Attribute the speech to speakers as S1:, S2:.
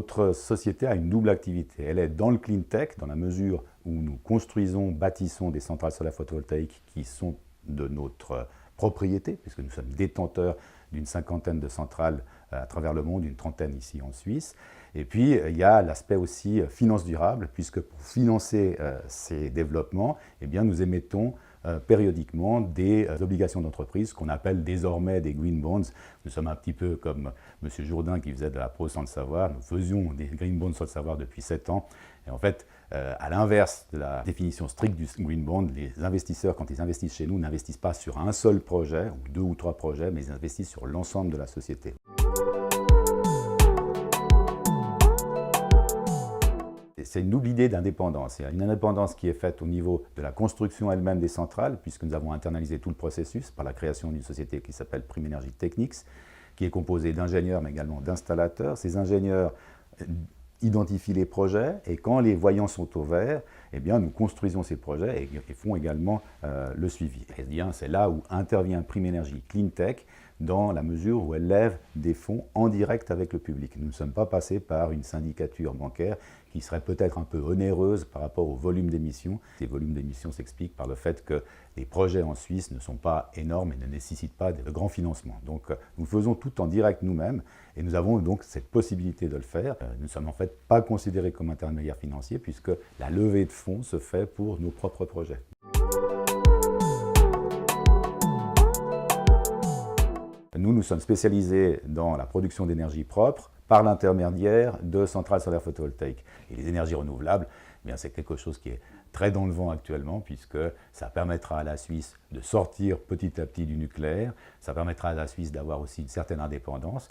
S1: Notre société a une double activité. Elle est dans le clean tech, dans la mesure où nous construisons, bâtissons des centrales solaires photovoltaïques qui sont de notre propriété, puisque nous sommes détenteurs d'une cinquantaine de centrales à travers le monde, une trentaine ici en Suisse. Et puis, il y a l'aspect aussi finance durable, puisque pour financer ces développements, eh bien, nous émettons périodiquement des obligations d'entreprise qu'on appelle désormais des green bonds. Nous sommes un petit peu comme M. Jourdain qui faisait de la prose sans le savoir. Nous faisions des green bonds sans le savoir depuis 7 ans. Et en fait, à l'inverse de la définition stricte du green bond, les investisseurs, quand ils investissent chez nous, n'investissent pas sur un seul projet, ou 2 ou 3 projets, mais ils investissent sur l'ensemble de la société. C'est une double idée d'indépendance. Il y a une indépendance qui est faite au niveau de la construction elle-même des centrales, puisque nous avons internalisé tout le processus par la création d'une société qui s'appelle Prime Energy Techniques, qui est composée d'ingénieurs, mais également d'installateurs. Ces ingénieurs identifient les projets, et quand les voyants sont au vert, eh bien, nous construisons ces projets et font également le suivi. C'est là où intervient Prime Energy Clean Tech, dans la mesure où elle lève des fonds en direct avec le public. Nous ne sommes pas passés par une syndicature bancaire qui serait peut-être un peu onéreuse par rapport au volume d'émissions. Ces volumes d'émissions s'expliquent par le fait que les projets en Suisse ne sont pas énormes et ne nécessitent pas de grands financements. Donc nous faisons tout en direct nous-mêmes et nous avons donc cette possibilité de le faire. Nous ne sommes en fait pas considérés comme intermédiaires financiers puisque la levée de fonds se fait pour nos propres projets. Nous sommes spécialisés dans la production d'énergie propre par l'intermédiaire de centrales solaires photovoltaïques. Et les énergies renouvelables, eh bien, c'est quelque chose qui est très dans le vent actuellement, puisque ça permettra à la Suisse de sortir petit à petit du nucléaire, ça permettra à la Suisse d'avoir aussi une certaine indépendance.